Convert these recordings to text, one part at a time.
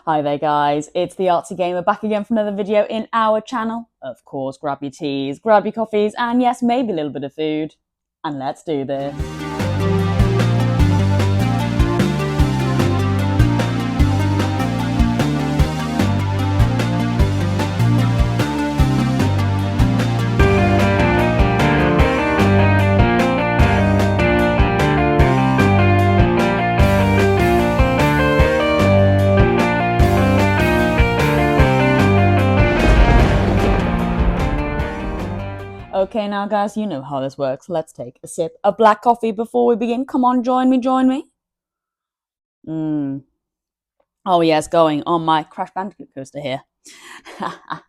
Hi there guys, it's the Artsy Gamer back again for another video in our channel. Of course, grab your teas, grab your coffees, and yes, maybe a little bit of food. And let's do this. Okay, now guys, you know how this works. Let's take a sip of black coffee before we begin. Come on, join me. Oh yes, going on my Crash Bandicoot coaster here.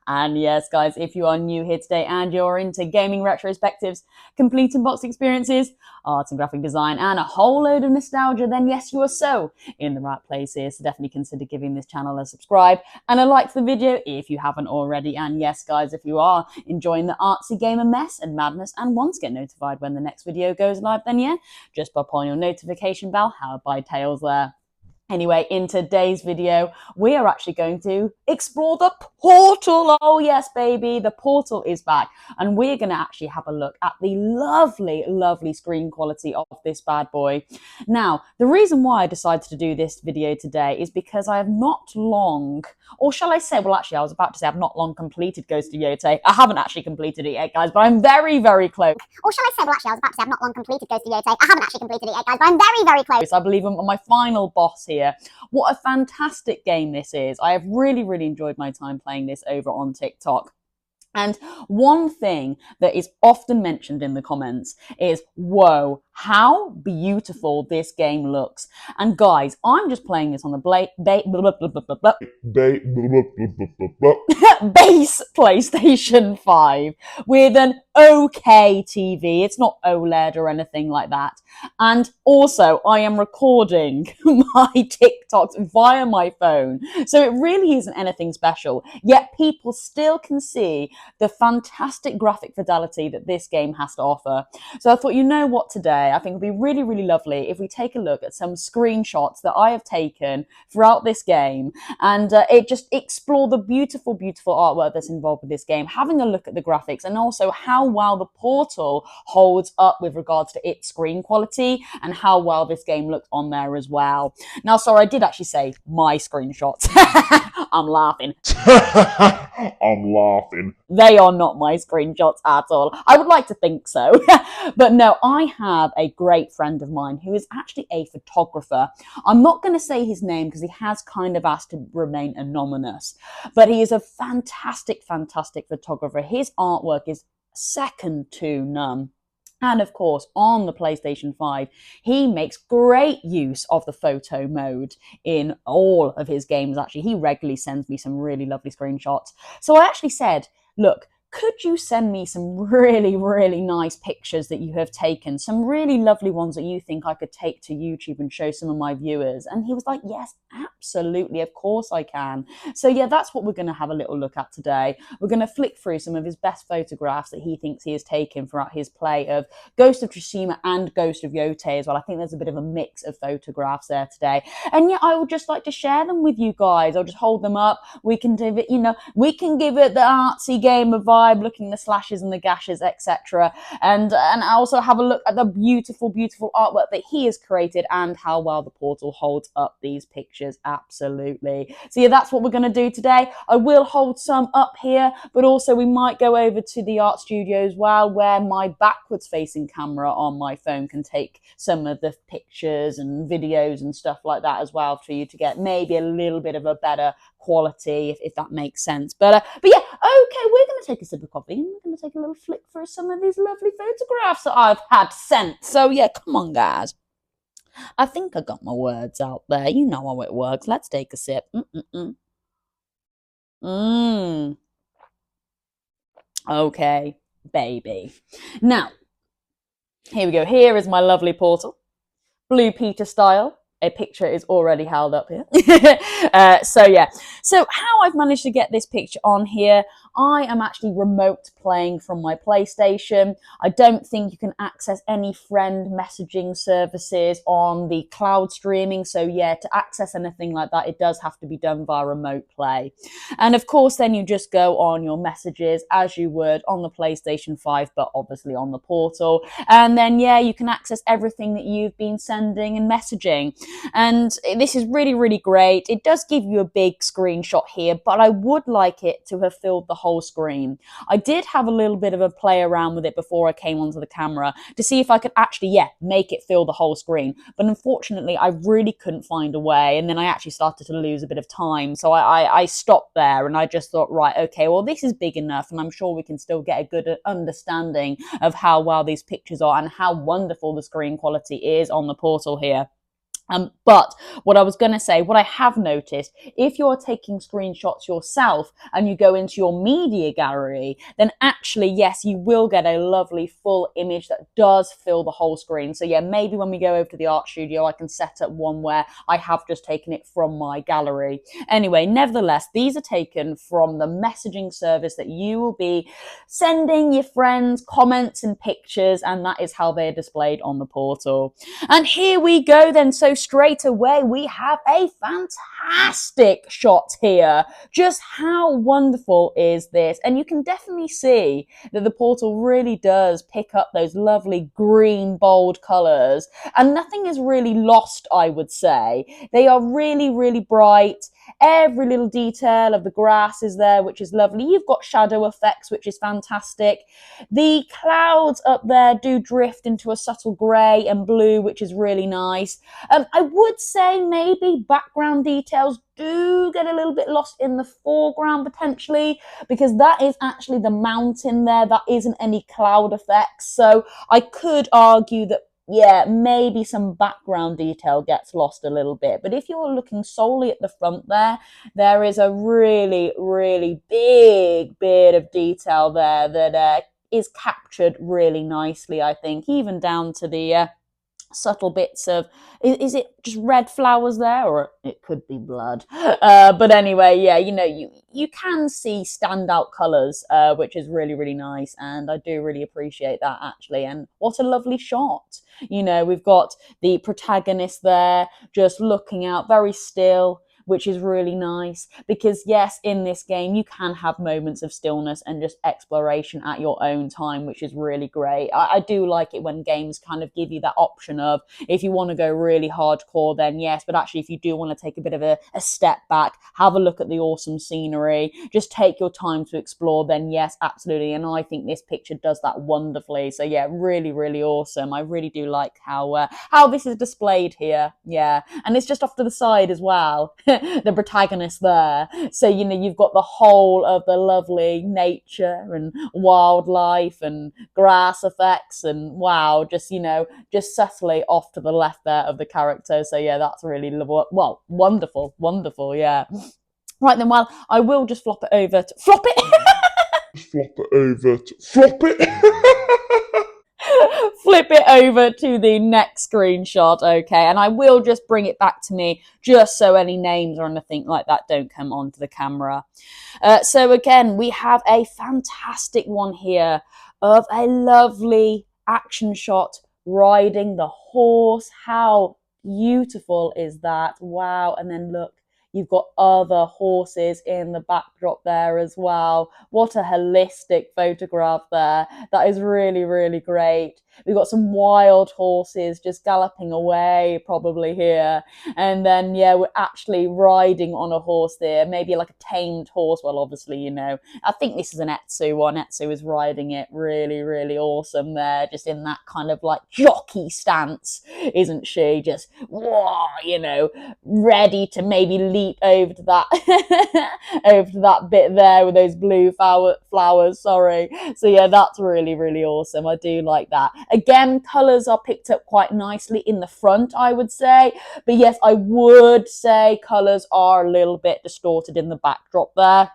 And yes, guys, if you are new here today and you're into gaming retrospectives, complete unboxing experiences, art and graphic design, and a whole load of nostalgia, then yes, you are so in the right place here. So definitely consider giving this channel a subscribe and a like to the video if you haven't already. And yes, guys, if you are enjoying the artsy gamer mess and madness and want to get notified when the next video goes live, then yeah, just pop on your notification bell, powered by Tails there. Anyway, in today's video, we are actually going to explore the portal. Oh yes, baby, the portal is back. And we're going to actually have a look at the lovely, lovely screen quality of this bad boy. Now, the reason why I decided to do this video today is because I have not long, or shall I say, well, actually, I was about to say I've not long completed Ghost of YOTEI. I haven't actually completed it yet, guys, but I'm very, very close. Or shall I say, well, actually, I was about to say I've not long completed Ghost of YOTEI. I haven't actually completed it yet, guys, but I'm very, very close. I believe I'm on my final boss here. What a fantastic game this is. I have really, really enjoyed my time playing this over on TikTok. And one thing that is often mentioned in the comments is, whoa, how beautiful this game looks. And guys, I'm just playing this on the base PlayStation 5 with an okay TV. It's not OLED or anything like that. And also, I am recording my TikToks via my phone. So it really isn't anything special. Yet people still can see the fantastic graphic fidelity that this game has to offer. So I thought, you know what, today I think it'd be really, really lovely if we take a look at some screenshots that I have taken throughout this game and it just explore the beautiful, beautiful artwork that's involved with this game, having a look at the graphics and also how well the portal holds up with regards to its screen quality and how well this game looks on there as well. Now, sorry, I did actually say my screenshots. I'm laughing. I'm laughing. They are not my screenshots at all. I would like to think so. But no, I have a great friend of mine who is actually a photographer. I'm not going to say his name because he has kind of asked to remain anonymous. But he is a fantastic, fantastic photographer. His artwork is second to none. And of course, on the PlayStation 5, he makes great use of the photo mode in all of his games, actually. He regularly sends me some really lovely screenshots. So I actually said, look, could you send me some really, really nice pictures that you have taken? Some really lovely ones that you think I could take to YouTube and show some of my viewers? And he was like, yes, absolutely, of course I can. So yeah, that's what we're going to have a little look at today. We're going to flick through some of his best photographs that he thinks he has taken throughout his play of Ghost of Tsushima and Ghost of YOTEI as well. I think there's a bit of a mix of photographs there today. And yeah, I would just like to share them with you guys. I'll just hold them up. We can give it, we can give it the artsy gamer vibe, looking the slashes and the gashes, etc. And I also have a look at the beautiful, beautiful artwork that he has created and how well the portal holds up these pictures. Absolutely. So yeah, that's what we're going to do today. I will hold some up here, but also we might go over to the art studio as well, where my backwards facing camera on my phone can take some of the pictures and videos and stuff like that as well, for you to get maybe a little bit of a better quality, if that makes sense. But yeah, okay, we're going to take a sip of coffee and we're going to take a little flick through some of these lovely photographs that I've had sent. So yeah, come on, guys. I think I got my words out there. You know how it works. Let's take a sip. Okay, baby. Now, here we go. Here is my lovely portal. Blue Peter style. A picture is already held up here. So yeah, so how I've managed to get this picture on here, I am actually remote playing from my PlayStation. I don't think you can access any friend messaging services on the cloud streaming. So yeah, to access anything like that, it does have to be done via remote play. And of course, then you just go on your messages as you would on the PlayStation 5, but obviously on the portal. And then, yeah, you can access everything that you've been sending and messaging. And this is really, really great. It does give you a big screenshot here, but I would like it to have filled the whole screen. I did have a little bit of a play around with it before I came onto the camera to see if I could actually, make it fill the whole screen. But unfortunately, I really couldn't find a way. And then I actually started to lose a bit of time. So I stopped there and I just thought, right, okay, well, this is big enough. And I'm sure we can still get a good understanding of how well these pictures are and how wonderful the screen quality is on the portal here. But what I was going to say, what I have noticed, if you're taking screenshots yourself and you go into your media gallery, then actually, yes, you will get a lovely full image that does fill the whole screen. So yeah, maybe when we go over to the art studio, I can set up one where I have just taken it from my gallery. Anyway, nevertheless, these are taken from the messaging service that you will be sending your friends comments and pictures, and that is how they're displayed on the portal. And here we go then. So straight away, we have a fantastic shot here. Just how wonderful is this? And you can definitely see that the portal really does pick up those lovely green, bold colours. And nothing is really lost, I would say. They are really, really bright. Every little detail of the grass is there, which is lovely. You've got shadow effects, which is fantastic. The clouds up there do drift into a subtle grey and blue, which is really nice. I would say maybe background details do get a little bit lost in the foreground potentially, because that is actually the mountain there. That isn't any cloud effects. So I could argue that maybe some background detail gets lost a little bit. But if you're looking solely at the front there is a really, really big bit of detail there that is captured really nicely, I think, even down to the subtle bits of, is it just red flowers there, or it could be blood, but anyway, you can see standout colors, which is really, really nice, and I do really appreciate that actually. And what a lovely shot. We've got the protagonist there just looking out very still, which is really nice, because yes, in this game you can have moments of stillness and just exploration at your own time, which is really great. I do like it when games kind of give you that option of, if you want to go really hardcore, then yes, but actually if you do want to take a bit of a step back, have a look at the awesome scenery, just take your time to explore, then yes, absolutely. And I think this picture does that wonderfully. So yeah, really, really awesome. I really do like how this is displayed here. Yeah, and it's just off to the side as well. The protagonist there. So, you've got the whole of the lovely nature and wildlife and grass effects and wow, just subtly off to the left there of the character. So yeah, that's really wonderful, yeah. Right then, well, I will just flop it over to flop it. Flip it over to the next screenshot, okay? And I will just bring it back to me just so any names or anything like that don't come onto the camera. So again, we have a fantastic one here of a lovely action shot riding the horse. How beautiful is that? Wow. And then look, you've got other horses in the backdrop there as well. What a holistic photograph there. That is really, really great. We've got some wild horses just galloping away probably here. And then, we're actually riding on a horse there, maybe like a tamed horse. Well, obviously, I think this is an Etsu one. Etsu is riding it. Really, really awesome there, just in that kind of like jockey stance, isn't she? Just, whoa, ready to maybe leap over to that bit there with those blue flowers, sorry. So yeah, that's really, really awesome. I do like that. Again, colours are picked up quite nicely in the front, I would say. But yes, I would say colours are a little bit distorted in the backdrop there.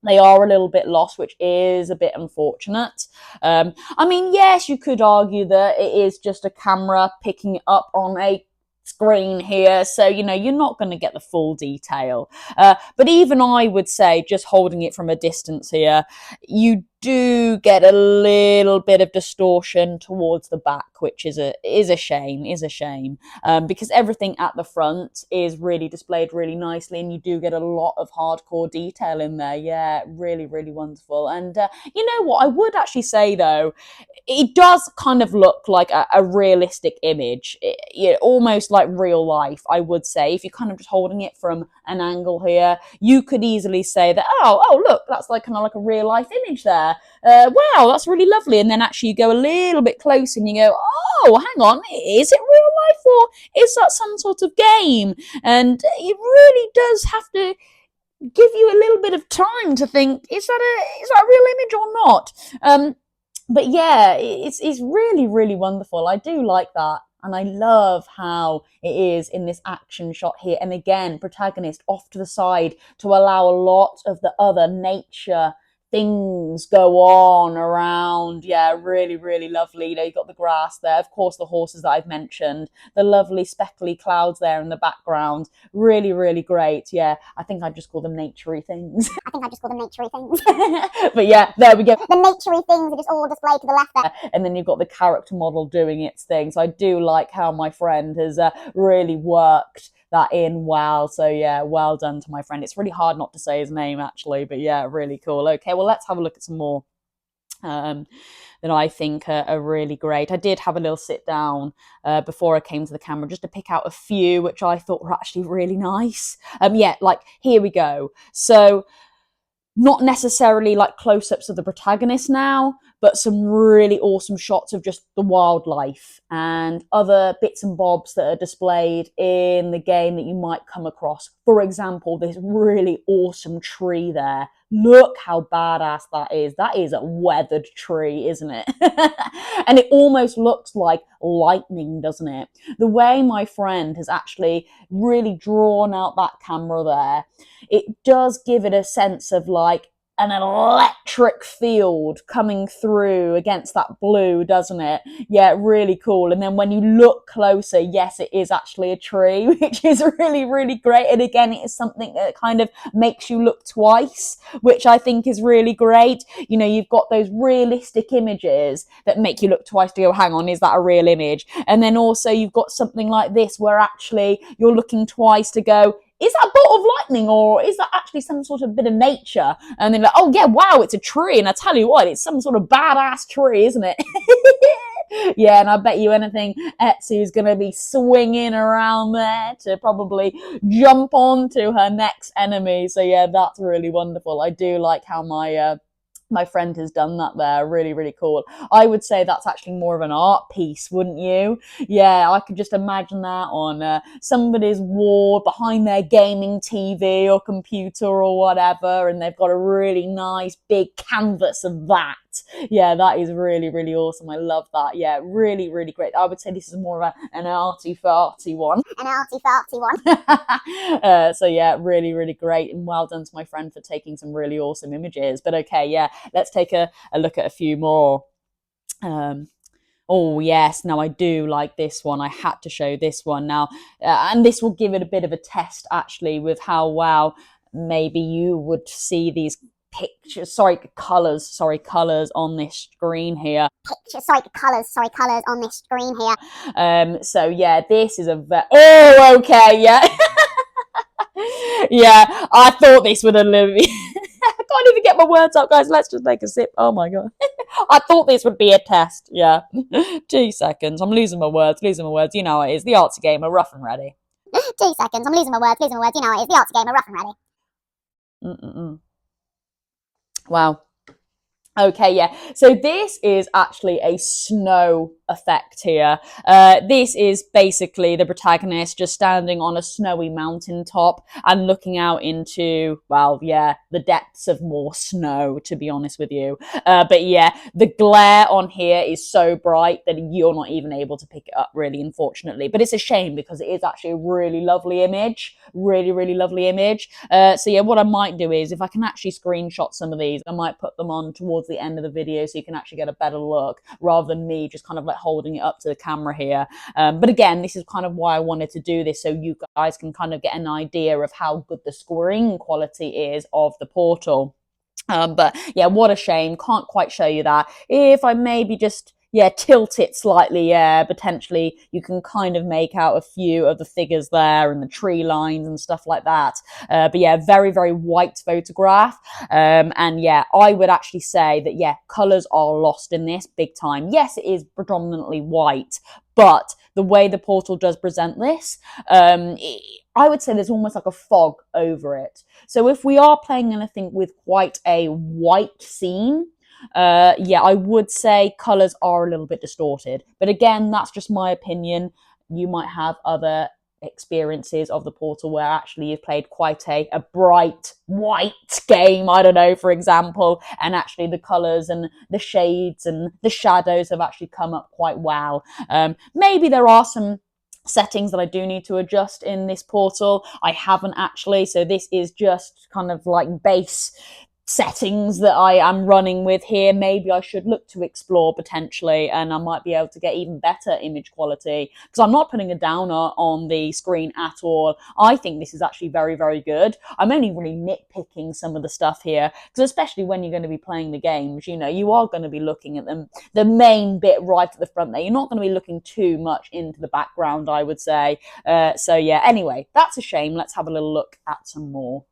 They are a little bit lost, which is a bit unfortunate. Yes, you could argue that it is just a camera picking it up on a screen here, so you know you're not going to get the full detail, but even I would say, just holding it from a distance here, you do get a little bit of distortion towards the back, which is a shame, because everything at the front is really displayed really nicely, and you do get a lot of hardcore detail in there. Yeah, really, really wonderful. And you know what, I would actually say though, it does kind of look like a realistic image, almost like real life, I would say. If you're kind of just holding it from an angle here, you could easily say that, oh, look, that's like kind of like a real life image there. Wow, that's really lovely. And then actually you go a little bit closer and you go, oh, hang on, is it real life or is that some sort of game? And it really does have to give you a little bit of time to think, is that a real image or not? But yeah, it's really, really wonderful. I do like that. And I love how it is in this action shot here. And again, protagonist off to the side to allow a lot of the other nature things go on around. Yeah, really, really lovely. You know, you've got the grass there, of course, the horses that I've mentioned, the lovely speckly clouds there in the background. Really, really great. Yeah, I think I just call them naturey things. But yeah, there we go. The naturey things are just all displayed to the left there. And then you've got the character model doing its thing. So I do like how my friend has really worked that in well. So yeah, well done to my friend. It's really hard not to say his name actually, but yeah, really cool. Okay, well, let's have a look at some more that I think are really great. I did have a little sit down before I came to the camera just to pick out a few which I thought were actually really nice. Yeah, like here we go. So not necessarily like close-ups of the protagonist now, but some really awesome shots of just the wildlife and other bits and bobs that are displayed in the game that you might come across. For example, this really awesome tree there. Look how badass that is. That is a weathered tree, isn't it? And it almost looks like lightning, doesn't it? The way my friend has actually really drawn out that camera there, it does give it a sense of like an electric field coming through against that blue, doesn't it? Yeah, really cool. And then when you look closer, yes, it is actually a tree, which is really, really great. And again, it is something that kind of makes you look twice, which I think is really great. You know, you've got those realistic images that make you look twice to go, hang on, is that a real image? And then also you've got something like this where actually you're looking twice to go, is that a bolt of lightning or is that actually some sort of bit of nature? And then like, oh yeah, wow, it's a tree. And I tell you what, it's some sort of badass tree, isn't it? Yeah, and I bet you anything Etsy is going to be swinging around there to probably jump onto her next enemy. So yeah, that's really wonderful. I do like how my friend has done that there. Really, really cool. I would say that's actually more of an art piece, wouldn't you? Yeah, I could just imagine that on somebody's wall behind their gaming TV or computer or whatever, and they've got a really nice big canvas of that. Yeah, that is really, really awesome. I love that. Yeah, really, really great. I would say this is more of an arty-farty one. An arty-farty one. So yeah, really, really great. And well done to my friend for taking some really awesome images. But okay, yeah, let's take a look at a few more. Oh yes, now I do like this one. I had to show this one now. And this will give it a bit of a test actually with how well maybe you would see these colours on this screen here. Colours on this screen here. So yeah, this is oh, okay, yeah. Yeah, I thought this would a little bit. I can't even get my words out, guys. Let's just take a sip. Oh my god. I thought this would be a test. Yeah. 2 seconds. I'm losing my words. You know how it is. The artsy gamer, rough and ready. 2 seconds. I'm losing my words. You know how it is. The artsy gamer, rough and ready. Wow. Okay, yeah. So this is actually a snow effect here. This is basically the protagonist just standing on a snowy mountaintop and looking out into, well, yeah, the depths of more snow, to be honest with you. But yeah, the glare on here is so bright that you're not even able to pick it up, really, unfortunately. But it's a shame because it is actually a really lovely image. Really, really lovely image. So yeah, what I might do is if I can actually screenshot some of these, I might put them on towards the end of the video so you can actually get a better look rather than me just kind of like holding it up to the camera here. But again, this is kind of why I wanted to do this, so you guys can kind of get an idea of how good the screen quality is of the Portal. But yeah, what a shame. Can't quite show you that. If I maybe just, yeah, tilt it slightly, yeah, potentially you can kind of make out a few of the figures there and the tree lines and stuff like that. But yeah, very, very white photograph. And yeah, I would actually say that, yeah, colors are lost in this big time. Yes, it is predominantly white, but the way the Portal does present this, I would say there's almost like a fog over it. So if we are playing anything with quite a white scene, yeah, I would say colors are a little bit distorted. But again, that's just my opinion. You might have other experiences of the Portal where actually you've played quite a bright white game, I don't know, for example, and actually the colors and the shades and the shadows have actually come up quite well. Maybe there are some settings that I do need to adjust in this Portal. I haven't actually, so this is just kind of like base settings that I am running with here. Maybe I should look to explore potentially, and I might be able to get even better image quality, because I'm not putting a downer on the screen at all. I think this is actually very, very good. I'm only really nitpicking some of the stuff here, because especially when you're going to be playing the games, you know, you are going to be looking at them, the main bit right at the front there. You're not going to be looking too much into the background, I would say. So yeah, anyway, that's a shame. Let's have a little look at some more.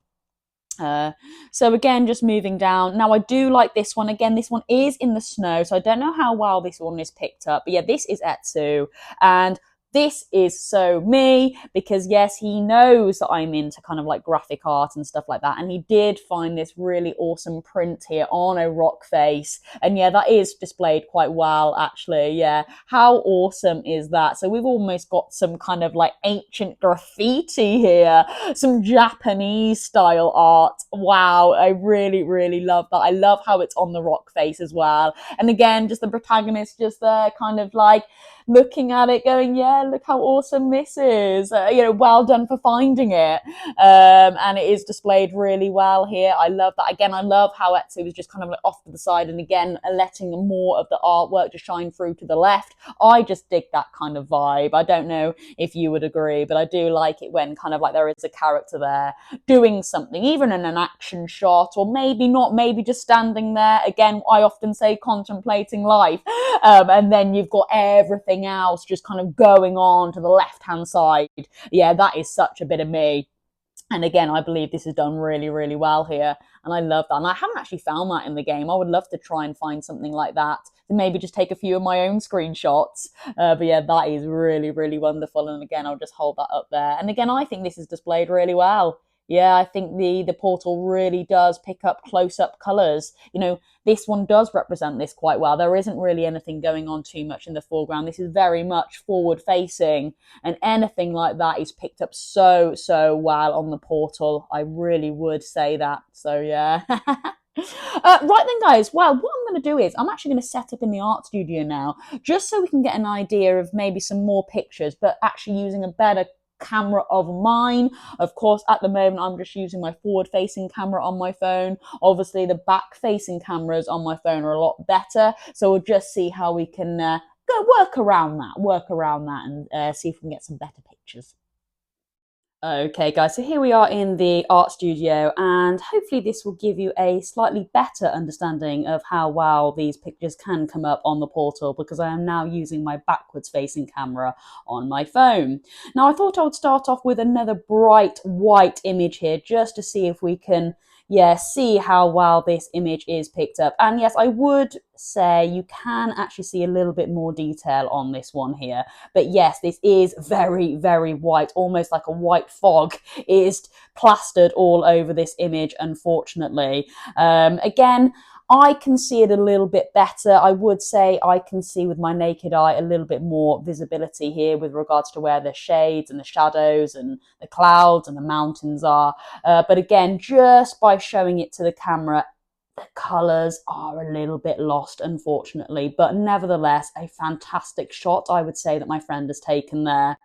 So again, just moving down. Now I do like this one. Again, this one is in the snow, so I don't know how well this one is picked up. But yeah, this is Etsu, and this is so me, because yes, he knows that I'm into kind of like graphic art and stuff like that, and he did find this really awesome print here on a rock face, and yeah, that is displayed quite well actually. Yeah, how awesome is that? So we've almost got some kind of like ancient graffiti here, some Japanese style art. Wow, I really, really love that. I love how it's on the rock face as well, and again, just the protagonist just there kind of like looking at it going, yeah, look how awesome this is. You know, well done for finding it. And it is displayed really well here. I love that. Again, I love how Etsu was just kind of like off to the side, and again, letting more of the artwork to shine through to the left. I just dig that kind of vibe. I don't know if you would agree, but I do like it when kind of like there is a character there doing something, even in an action shot, or maybe not, maybe just standing there. Again, I often say contemplating life. And then you've got everything else just kind of going on to the left hand side. Yeah, that is such a bit of me. And again, I believe this is done really, really well here, and I love that. And I haven't actually found that in the game. I would love to try and find something like that, and maybe just take a few of my own screenshots. But yeah, that is really, really wonderful. And again, I'll just hold that up there. And again, I think this is displayed really well. Yeah, I think the Portal really does pick up close-up colours. You know, this one does represent this quite well. There isn't really anything going on too much in the foreground. This is very much forward-facing, and anything like that is picked up so, so well on the Portal. I really would say that. So, yeah. Right then, guys, well, what I'm going to do is I'm actually going to set up in the art studio now, just so we can get an idea of maybe some more pictures, but actually using a better camera of mine. Of course, at the moment I'm just using my forward facing camera on my phone. Obviously the back facing cameras on my phone are a lot better, so we'll just see how we can work around that and see if we can get some better pictures. Okay guys, so here we are in the art studio, and hopefully this will give you a slightly better understanding of how well these pictures can come up on the Portal, because I am now using my backwards facing camera on my phone. Now I thought I would start off with another bright white image here, just to see if we can see how well this image is picked up. And yes, I would say you can actually see a little bit more detail on this one here. But yes, this is very, very white, almost like a white fog is plastered all over this image, unfortunately. Again, I can see it a little bit better. I would say I can see with my naked eye a little bit more visibility here with regards to where the shades and the shadows and the clouds and the mountains are. But again, just by showing it to the camera, the colours are a little bit lost, unfortunately. But nevertheless, a fantastic shot, I would say, that my friend has taken there.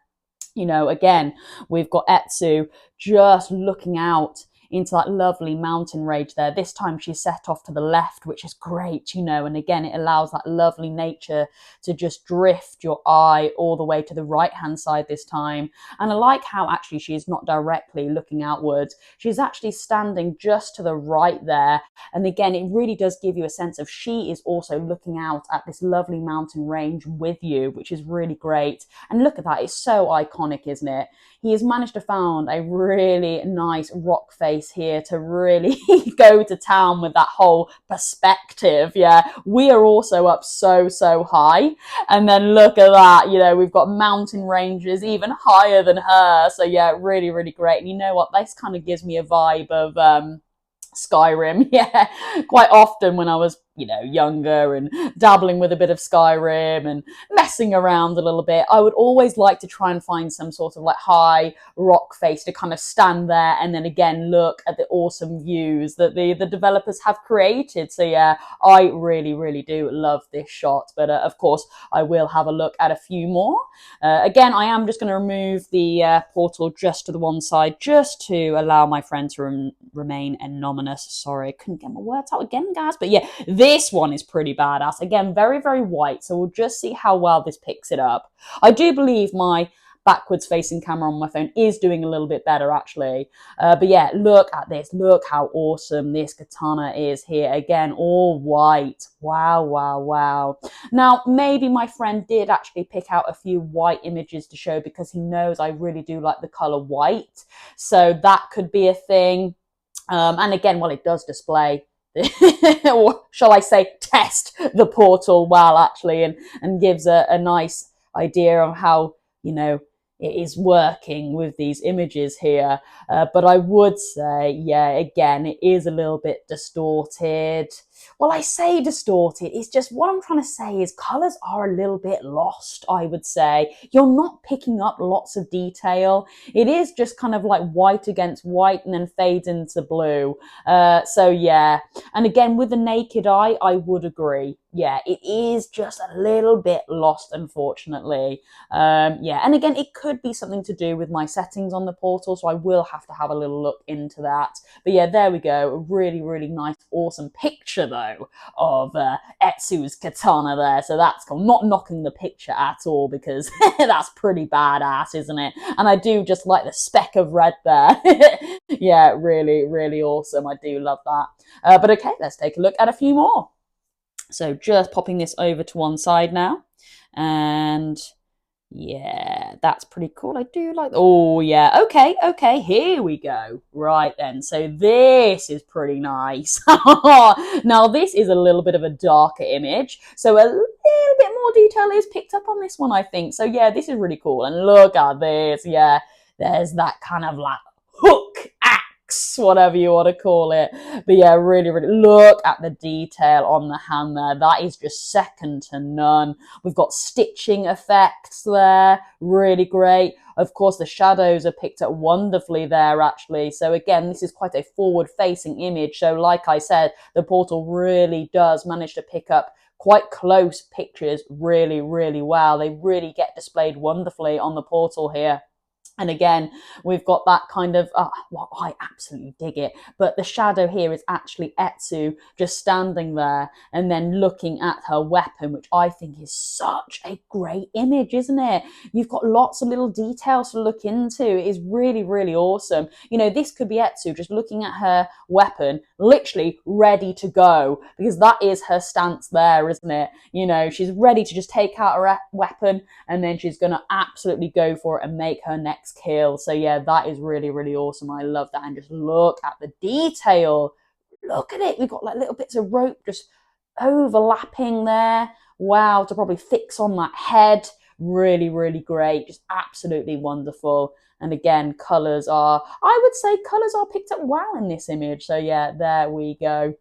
You know, again, we've got Etsu just looking out into that lovely mountain range there. This time she's set off to the left, which is great, you know, and again, it allows that lovely nature to just drift your eye all the way to the right-hand side this time. And I like how actually she's not directly looking outwards. She's actually standing just to the right there. And again, it really does give you a sense of she is also looking out at this lovely mountain range with you, which is really great. And look at that, it's so iconic, isn't it? He has managed to find a really nice rock face here to really go to town with that whole perspective. Yeah, we are also up so high, and then look at that, you know, we've got mountain ranges even higher than her. So yeah, really great. And you know what, this kind of gives me a vibe of Skyrim. Yeah, quite often when I was, you know, younger and dabbling with a bit of Skyrim and messing around a little bit, I would always like to try and find some sort of like high rock face to kind of stand there and then again look at the awesome views that the developers have created. So yeah, I really do love this shot. But of course, I will have a look at a few more. Again, I am just going to remove the portal just to the one side, just to allow my friend to remain anonymous. Sorry, I couldn't get my words out again, guys. But yeah, this one is pretty badass. Again, very white. So we'll just see how well this picks it up. I do believe my backwards facing camera on my phone is doing a little bit better actually. But yeah, look at this. Look how awesome this katana is here. Again, all white. Wow. Now, maybe my friend did actually pick out a few white images to show because he knows I really do like the color white. So that could be a thing. And again, well, it does display or shall I say test the portal well actually, and gives a nice idea of how, you know, it is working with these images here. But I would say, yeah, again, it is a little bit distorted. Well, I say distorted, it's just what I'm trying to say is colours are a little bit lost, I would say. You're not picking up lots of detail. It is just kind of like white against white and then fades into blue. So yeah, and again, with the naked eye, I would agree. Yeah, it is just a little bit lost, unfortunately. Yeah, and again, it could be something to do with my settings on the portal, so I will have to have a little look into that. But yeah, there we go. A really nice, awesome picture, though, of Etsu's katana there. So that's cool. Not knocking the picture at all, because that's pretty badass, isn't it? And I do just like the speck of red there. Yeah, really awesome. I do love that. But okay, let's take a look at a few more. So just popping this over to one side now. And yeah, that's pretty cool. I do like, oh yeah, okay, here we go. Right then, so this is pretty nice. Now this is a little bit of a darker image, so a little bit more detail is picked up on this one, I think. So yeah, this is really cool. And look at this, yeah, there's that kind of like hook axe, whatever you want to call it. But yeah, really look at the detail on the hand there. That is just second to none. We've got stitching effects there, really great. Of course, the shadows are picked up wonderfully there, actually. So again, this is quite a forward-facing image. So like I said, the portal really does manage to pick up quite close pictures really well. They really get displayed wonderfully on the portal here. And again, we've got that kind of, well, I absolutely dig it. But the shadow here is actually Etsu just standing there and then looking at her weapon, which I think is such a great image, isn't it? You've got lots of little details to look into. It is really awesome. You know, this could be Etsu just looking at her weapon, literally ready to go, because that is her stance there, isn't it? You know, she's ready to just take out her weapon and then she's going to absolutely go for it and make her next kill. So yeah, that is really awesome. I love that. And just look at the detail. Look at it. We've got like little bits of rope just overlapping there. Wow, to probably fix on that head. Really great. Just absolutely wonderful. And again, colours are, I would say colours are picked up well in this image. So yeah, there we go.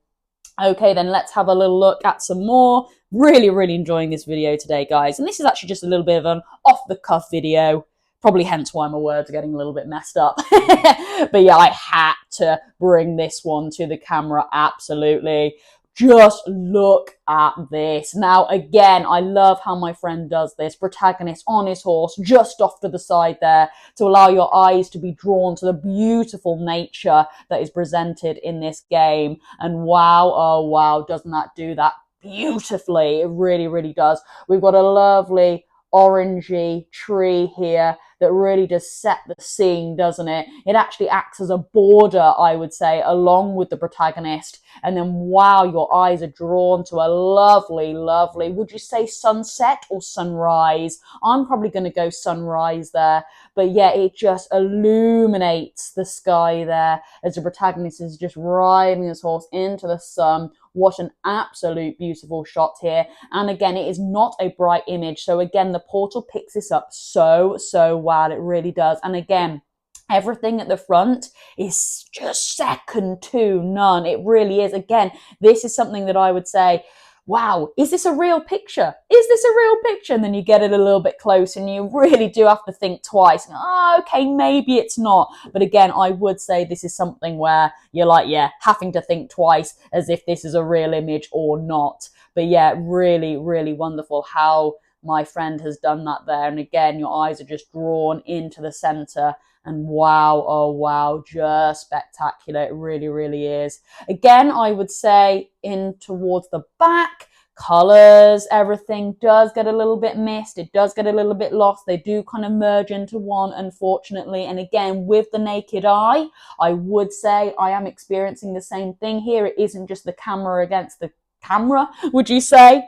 Okay, then let's have a little look at some more. Really enjoying this video today, guys. And this is actually just a little bit of an off-the-cuff video. Probably hence why my words are getting a little bit messed up. But yeah, I had to bring this one to the camera, absolutely. Just look at this. Now, again, I love how my friend does this. Protagonist on his horse, just off to the side there, to allow your eyes to be drawn to the beautiful nature that is presented in this game. And wow, oh wow, doesn't that do that beautifully? It really, really does. We've got a lovely orangey tree here that really does set the scene, doesn't it? It actually acts as a border, I would say, along with the protagonist. And then, wow, your eyes are drawn to a lovely, lovely, would you say sunset or sunrise? I'm probably going to go sunrise there. But yeah, it just illuminates the sky there as the protagonist is just riding his horse into the sun. What an absolute beautiful shot here. And again, it is not a bright image. So again, the portal picks this up so well. It really does. And again, everything at the front is just second to none. It really is. Again, this is something that I would say, wow, is this a real picture? Is this a real picture? And then you get it a little bit close and you really do have to think twice. Oh, okay, maybe it's not. But again, I would say this is something where you're like, yeah, having to think twice as if this is a real image or not. But yeah, really, really wonderful how my friend has done that there. And again, your eyes are just drawn into the center. And wow, oh wow, just spectacular. It really, really is. Again, I would say in towards the back, colors, everything does get a little bit missed. It does get a little bit lost. They do kind of merge into one, unfortunately. And again, with the naked eye, I would say I am experiencing the same thing here. It isn't just the camera against the camera, would you say?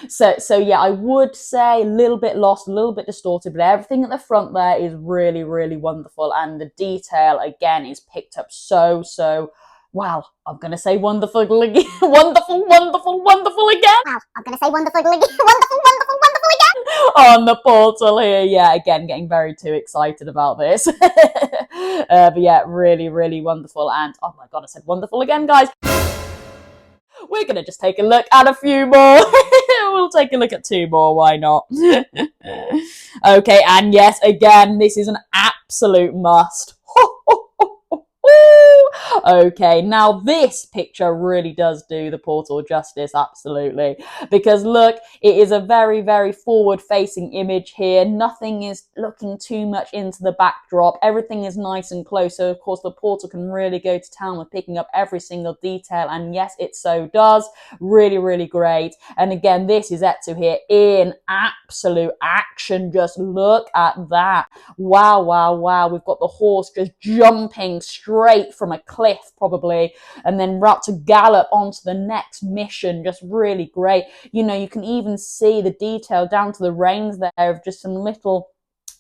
So yeah, I would say a little bit lost, a little bit distorted, but everything at the front there is really, really wonderful. And the detail, again, is picked up so, wow, I'm going to say wonderful again. wonderful again. Wow, I'm going to say wonderful again. wonderful again. On the portal here. Yeah, again, getting very too excited about this. But yeah, really, really wonderful. And oh my God, I said wonderful again, guys. We're going to just take a look at a few more. We'll take a look at two more. Why not? Okay, and yes, again, this is an absolute must. Okay, now this picture really does do the portal justice, absolutely. Because look, it is a very, very forward-facing image here. Nothing is looking too much into the backdrop. Everything is nice and close. So, of course, the portal can really go to town with picking up every single detail. And yes, it so does. Really, really great. And again, this is Etsu here in absolute action. Just look at that. Wow, wow, wow. We've got the horse just jumping straight from a cliff, probably, and then about to gallop onto the next mission. Just really great. You know, you can even see the detail down to the reins there of just some little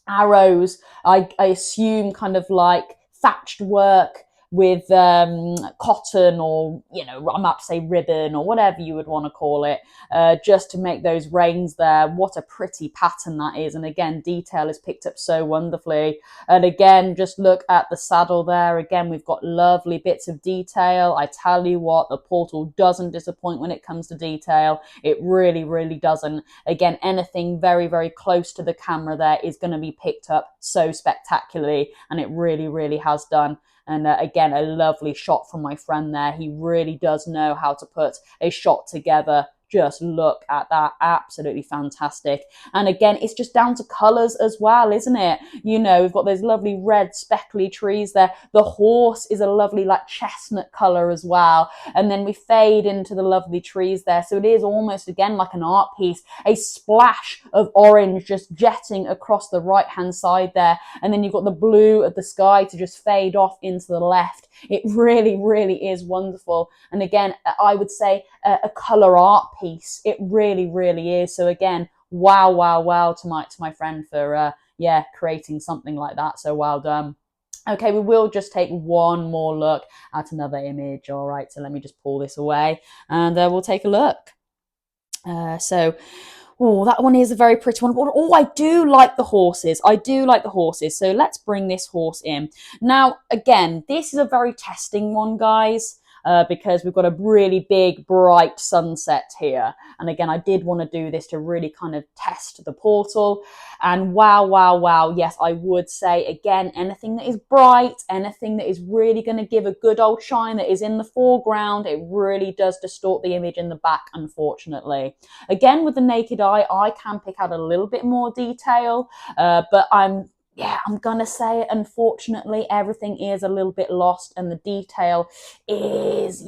arrows. I assume kind of like thatched work with cotton, or, you know, I'm about to say ribbon or whatever you would want to call it, just to make those reins there. What a pretty pattern that is. And again, detail is picked up so wonderfully. And again, just look at the saddle there. Again, we've got lovely bits of detail. I tell you what, the portal doesn't disappoint when it comes to detail. It really, really doesn't. Again, anything very, very close to the camera there is going to be picked up so spectacularly, and it really, really has done. And again, a lovely shot from my friend there. He really does know how to put a shot together. Just look at that. Absolutely fantastic. And again, it's just down to colours as well, isn't it? You know, we've got those lovely red speckly trees there. The horse is a lovely like chestnut colour as well. And then we fade into the lovely trees there. So it is almost again like an art piece. A splash of orange just jetting across the right hand side there. And then you've got the blue of the sky to just fade off into the left. It really, really is wonderful. And again, I would say a colour art piece. It really, really is. So again, wow, wow, wow to my friend for creating something like that. So well done. Okay, we will just take one more look at another image. All right, so let me just pull this away and we'll take a look. Oh, that one is a very pretty one. Oh, I do like the horses. I do like the horses. So let's bring this horse in. Now, again, this is a very testing one, guys. because we've got a really big, bright sunset here. And again, I did want to do this to really kind of test the portal. And wow, wow, wow. Yes, I would say, again, anything that is bright, anything that is really going to give a good old shine that is in the foreground, it really does distort the image in the back, unfortunately. Again, with the naked eye, I can pick out a little bit more detail, but I'm going to say it, unfortunately, everything is a little bit lost, and the detail is,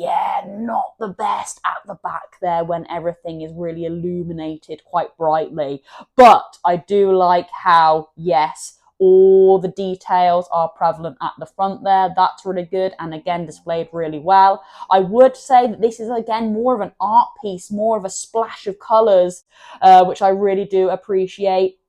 not the best at the back there when everything is really illuminated quite brightly. But I do like how, yes, all the details are prevalent at the front there. That's really good, and again, displayed really well. I would say that this is, again, more of an art piece, more of a splash of colours, which I really do appreciate.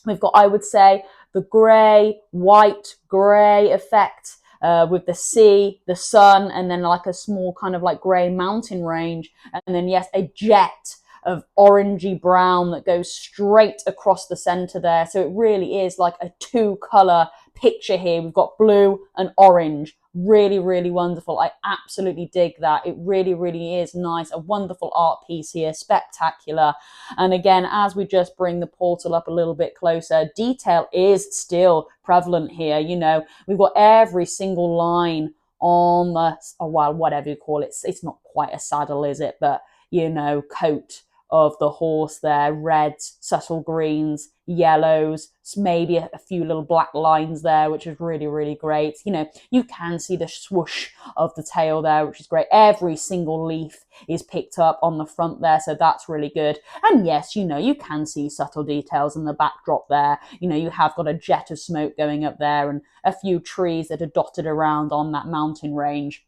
We've got, I would say, the grey, white, grey effect with the sea, the sun, and then like a small kind of like grey mountain range. And then, yes, a jet of orangey brown that goes straight across the centre there. So it really is like a two-colour picture here. We've got blue and orange. Really, really wonderful. I absolutely dig that. It really, really is nice. A wonderful art piece here. Spectacular. And again, as we just bring the portal up a little bit closer, detail is still prevalent here. You know, we've got every single line on the, well, whatever you call it. It's not quite a saddle, is it? But, you know, coat of the horse there, reds, subtle greens, yellows, maybe a few little black lines there, which is really, really great. You know, you can see the swoosh of the tail there, which is great. Every single leaf is picked up on the front there, so that's really good. And yes, you know, you can see subtle details in the backdrop there. You know, you have got a jet of smoke going up there and a few trees that are dotted around on that mountain range.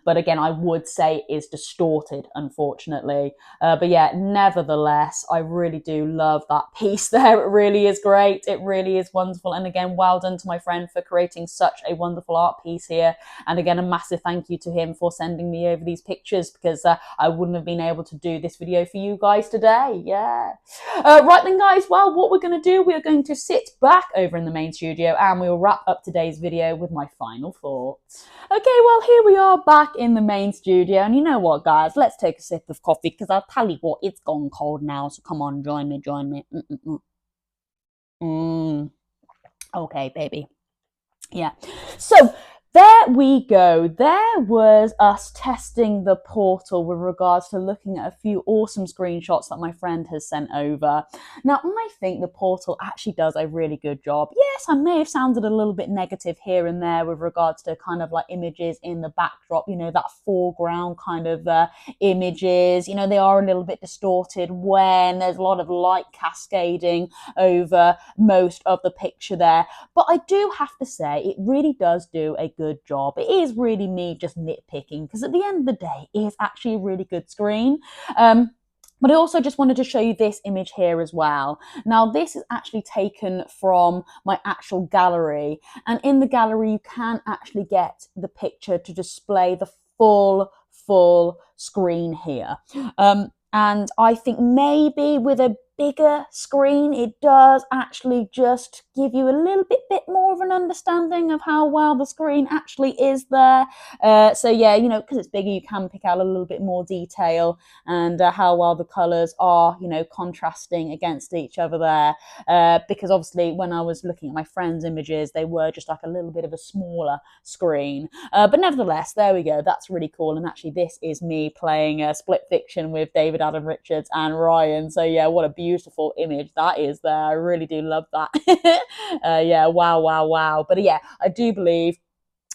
But again, I would say is distorted, unfortunately. But yeah, nevertheless, I really do love that piece there. It really is great. It really is wonderful. And again, well done to my friend for creating such a wonderful art piece here. And again, a massive thank you to him for sending me over these pictures, because I wouldn't have been able to do this video for you guys today. Yeah. Right then, guys, well, what we're going to do, we are going to sit back over in the main studio and we'll wrap up today's video with my final thoughts. Okay, well, here we are back in the main studio, and you know what, guys, let's take a sip of coffee, because I'll tell you what, it's gone cold now, so come on, join me. Okay, baby. Yeah, so there we go. There was us testing the portal with regards to looking at a few awesome screenshots that my friend has sent over. Now, I think the portal actually does a really good job. Yes, I may have sounded a little bit negative here and there with regards to kind of like images in the backdrop, you know, that foreground kind of images. You know, they are a little bit distorted when there's a lot of light cascading over most of the picture there. But I do have to say, it really does do a good job. It is really me just nitpicking, because at the end of the day, it is actually a really good screen. But I also just wanted to show you this image here as well. Now, this is actually taken from my actual gallery. And in the gallery, you can actually get the picture to display the full screen here. And I think maybe with a bigger screen, it does actually just give you a little bit more of an understanding of how well the screen actually is there. So yeah, you know, because it's bigger, you can pick out a little bit more detail and how well the colours are, you know, contrasting against each other there. Because obviously when I was looking at my friend's images, they were just like a little bit of a smaller screen. But nevertheless, there we go. That's really cool. And actually this is me playing Split Fiction with David Adam Richards and Ryan. So yeah, what a beautiful image that is there. I really do love that. Yeah, wow. But yeah, I do believe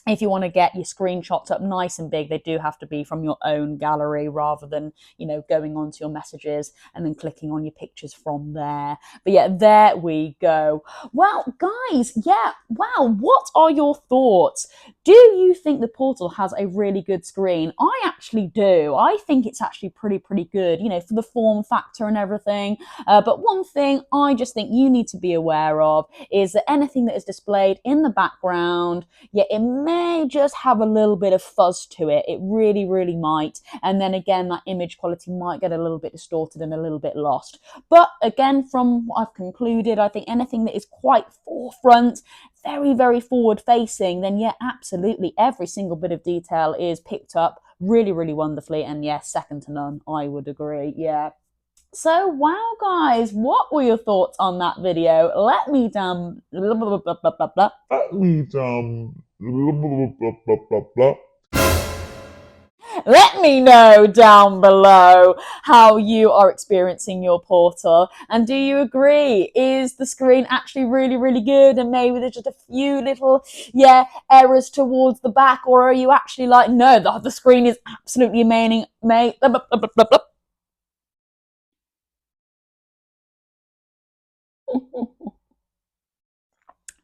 if you want to get your screenshots up nice and big, they do have to be from your own gallery rather than, you know, going onto your messages and then clicking on your pictures from there. But yeah, there we go. Well, guys, yeah, wow, what are your thoughts? Do you think the portal has a really good screen? I actually do. I think it's actually pretty good, you know, for the form factor and everything. But one thing I just think you need to be aware of is that anything that is displayed in the background, yeah, it may just have a little bit of fuzz to it. It really might. And then again, that image quality might get a little bit distorted and a little bit lost. But again, from what I've concluded, I think anything that is quite forefront, very, very forward facing, then yeah, absolutely every single bit of detail is picked up really, really wonderfully. And yes, second to none, I would agree. Yeah. So, wow, guys, what were your thoughts on that video? Let me down. Let me Let me know down below how you are experiencing your portal. And do you agree? Is the screen actually really, really good? And maybe there's just a few little, errors towards the back? Or are you actually like, no, the screen is absolutely amazing, mate.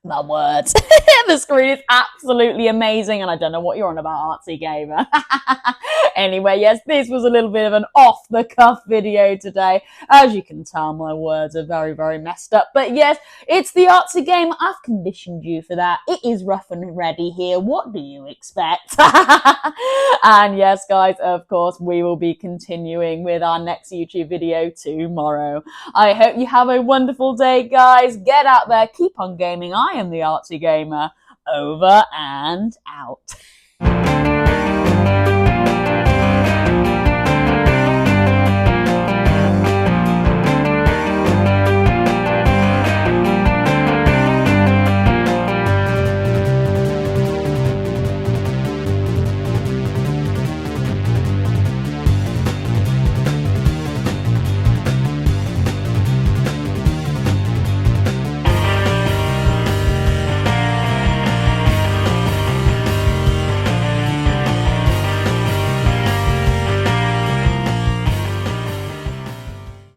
My words. The screen is absolutely amazing, and I don't know what you're on about, Artsy Gamer. Anyway, yes, this was a little bit of an off-the-cuff video today. As you can tell, my words are very, very messed up. But yes, it's the Artsy Gamer. I've conditioned you for that. It is rough and ready here. What do you expect? And yes, guys, of course, we will be continuing with our next YouTube video tomorrow. I hope you have a wonderful day, guys. Get out there, keep on gaming. I am the Artsy Gamer. Over and out.